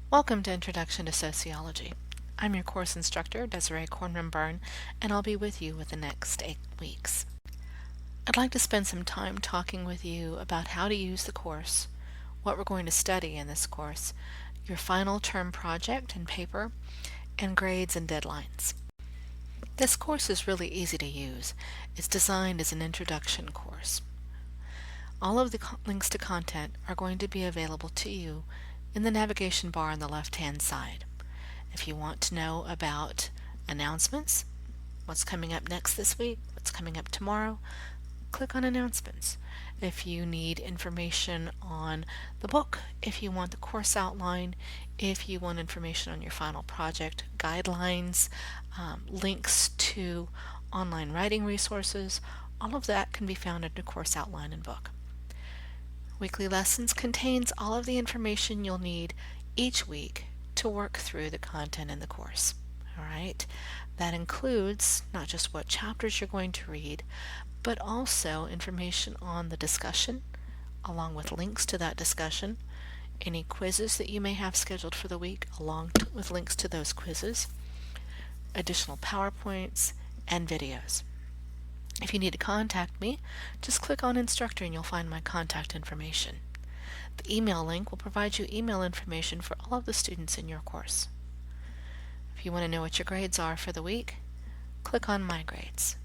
Welcome to Introduction to Sociology. I'm your course instructor, Desiree Cornman-Byrne, and I'll be with you with the next 8 weeks. I'd like to spend some time talking with you about how to use the course, what we're going to study in this course, your final term project and paper, and grades and deadlines. This course is really easy to use. It's designed as an introduction course. All of the links to content are going to be available to you in the navigation bar on the left-hand side. If you want to know about announcements, what's coming up next this week, what's coming up tomorrow, click on announcements. If you need information on the book, if you want the course outline, if you want information on your final project, guidelines, links to online writing resources, all of that can be found under course outline and book. Weekly Lessons contains all of the information you'll need each week to work through the content in the course. All right? That includes not just what chapters you're going to read, but also information on the discussion, along with links to that discussion, any quizzes that you may have scheduled for the week, along with links to those quizzes, additional PowerPoints, and videos. If you need to contact me, just click on Instructor and you'll find my contact information. The email link will provide you email information for all of the students in your course. If you want to know what your grades are for the week, click on My Grades.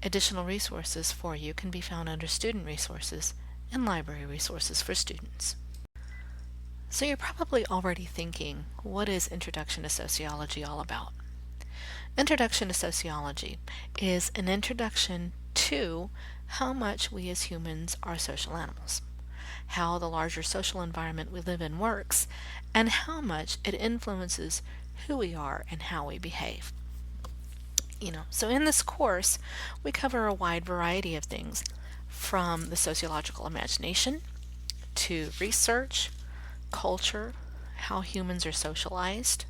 Additional resources for you can be found under Student Resources and Library Resources for Students. So you're probably already thinking, what is Introduction to Sociology all about? Introduction to Sociology is an introduction to how much we as humans are social animals, how the larger social environment we live in works, and how much it influences who we are and how we behave. So in this course, we cover a wide variety of things, from the sociological imagination to research, culture, how humans are socialized,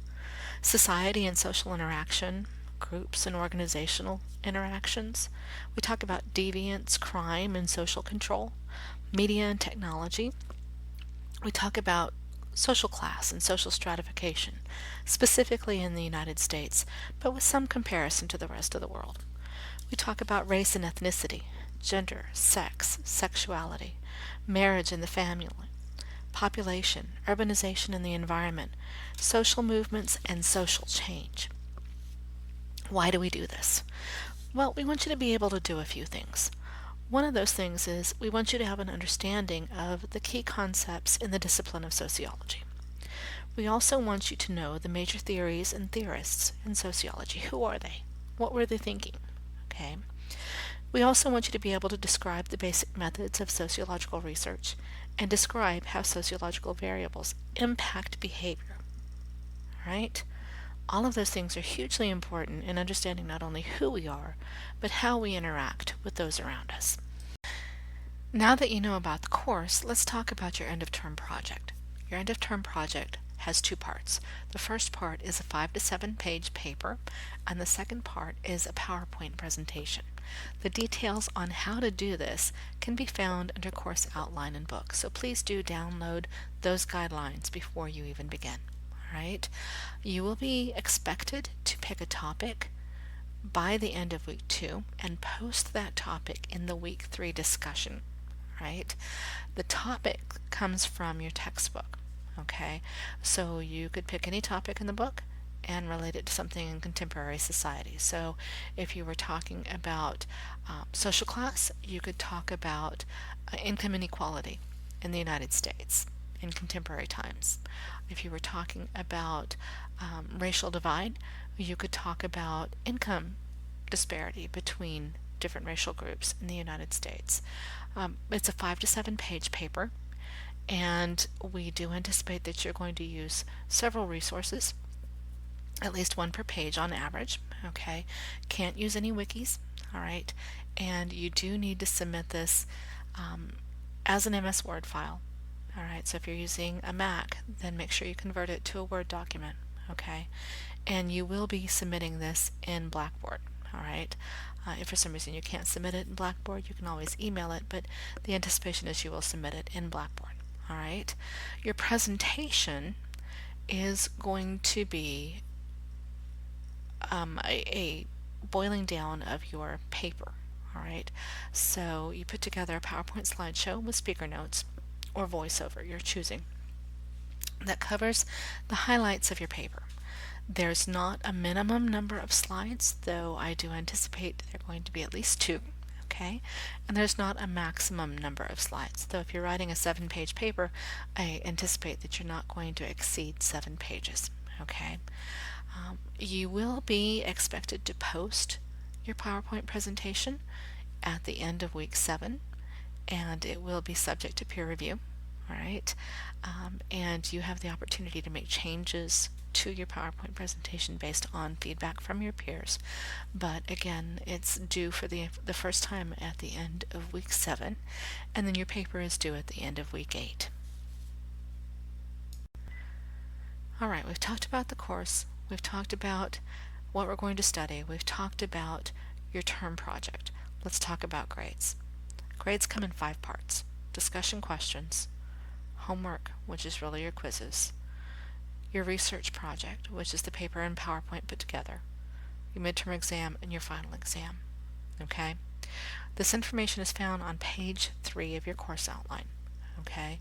society and social interaction, groups and organizational interactions. We talk about deviance, crime, and social control, media and technology. We talk about social class and social stratification, specifically in the United States, but with some comparison to the rest of the world. We talk about race and ethnicity, gender, sex, sexuality, marriage and the family, population, urbanization and the environment, social movements, and social change. Why do we do this? Well, we want you to be able to do a few things. One of those things is we want you to have an understanding of the key concepts in the discipline of sociology. We also want you to know the major theories and theorists in sociology. Who are they? What were they thinking? Okay. We also want you to be able to describe the basic methods of sociological research and describe how sociological variables impact behavior. All right? All of those things are hugely important in understanding not only who we are, but how we interact with those around us. Now that you know about the course, let's talk about your end-of-term project. Your end-of-term project has two parts. The first part is a 5 to 7 page paper, and the second part is a PowerPoint presentation. The details on how to do this can be found under course outline and book, so please do download those guidelines before you even begin. Right? You will be expected to pick a topic by the end of week 2 and post that topic in the week 3 discussion. Right? The topic comes from your textbook. Okay? So you could pick any topic in the book and relate it to something in contemporary society. So if you were talking about social class, you could talk about income inequality in the United States in contemporary times. If you were talking about racial divide, you could talk about income disparity between different racial groups in the United States. It's a 5 to 7 page paper, and we do anticipate that you're going to use several resources, at least one per page on average. Okay, can't use any wikis. All right, and you do need to submit this as an MS Word file. All right, so if you're using a Mac, then make sure you convert it to a Word document, okay? And you will be submitting this in Blackboard, all right? If for some reason you can't submit it in Blackboard, you can always email it, but the anticipation is you will submit it in Blackboard, all right? Your presentation is going to be a boiling down of your paper. All right, so you put together a PowerPoint slideshow with speaker notes or voiceover, you're choosing, that covers the highlights of your paper. There's not a minimum number of slides, though I do anticipate there are going to be at least 2. Okay, and there's not a maximum number of slides, though if you're writing a 7-page paper, I anticipate that you're not going to exceed 7 pages. Okay, you will be expected to post your PowerPoint presentation at the end of week 7, and it will be subject to peer review. All right, and you have the opportunity to make changes to your PowerPoint presentation based on feedback from your peers. But again, it's due for the first time at the end of week 7, and then your paper is due at the end of week 8. All right, we've talked about the course, we've talked about what we're going to study, we've talked about your term project. Let's talk about grades. Grades come in 5 parts: discussion questions, homework, which is really your quizzes, your research project, which is the paper and PowerPoint put together, your midterm exam, and your final exam. Okay? This information is found on page 3 of your course outline. Okay?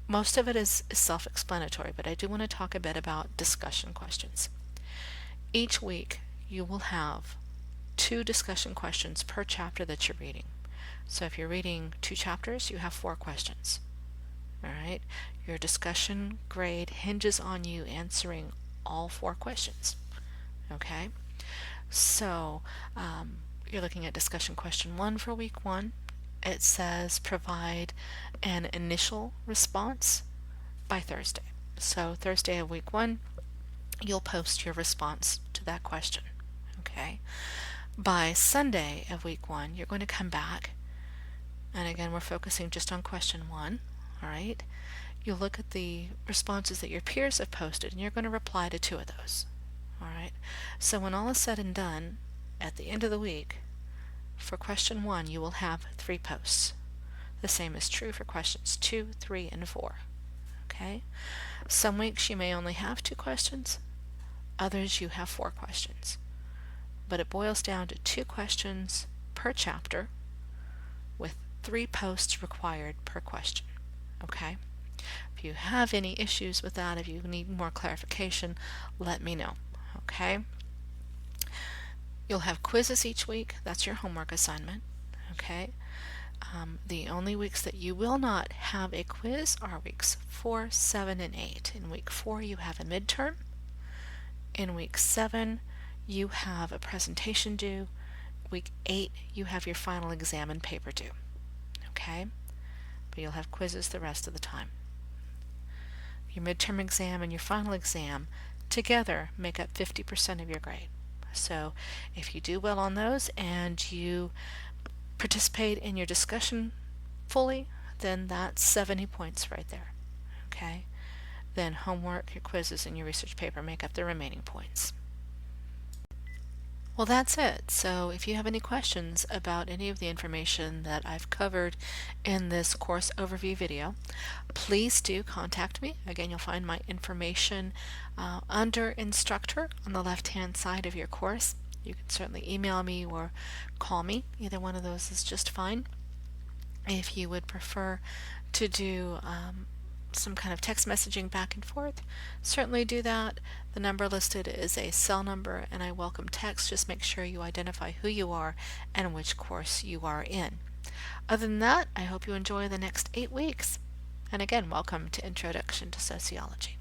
Most of it is self-explanatory, but I do want to talk a bit about discussion questions. Each week you will have 2 discussion questions per chapter that you're reading. So if you're reading 2 chapters, you have 4 questions. All right? Your discussion grade hinges on you answering all 4 questions. Okay? So you're looking at discussion question 1 for week 1. It says provide an initial response by Thursday. So Thursday of week 1, you'll post your response to that question. Okay? By Sunday of week 1, you're going to come back, and again, we're focusing just on question 1. All right? You'll look at the responses that your peers have posted, and you're going to reply to 2 of those. All right? So when all is said and done, at the end of the week, for question 1, you will have 3 posts. The same is true for questions 2, 3, and 4. Okay? Some weeks you may only have 2 questions, others you have 4 questions. But it boils down to 2 questions per chapter with 3 posts required per question. Okay? If you have any issues with that, if you need more clarification, let me know. Okay? You'll have quizzes each week. That's your homework assignment. Okay? The only weeks that you will not have a quiz are weeks 4, 7, and 8. In week 4, you have a midterm. In week 7, you have a presentation due. Week 8, you have your final exam and paper due. Okay? But you'll have quizzes the rest of the time. Your midterm exam and your final exam together make up 50% of your grade. So if you do well on those and you participate in your discussion fully, then that's 70 points right there. Okay? Then homework, your quizzes, and your research paper make up the remaining points. Well, that's it. So if you have any questions about any of the information that I've covered in this course overview video, please do contact me. Again, you'll find my information under instructor on the left-hand side of your course. You can certainly email me or call me. Either one of those is just fine. If you would prefer to do some kind of text messaging back and forth, certainly do that. The number listed is a cell number, and I welcome text. Just make sure you identify who you are and which course you are in. Other than that, I hope you enjoy the next 8 weeks. And again, welcome to Introduction to Sociology.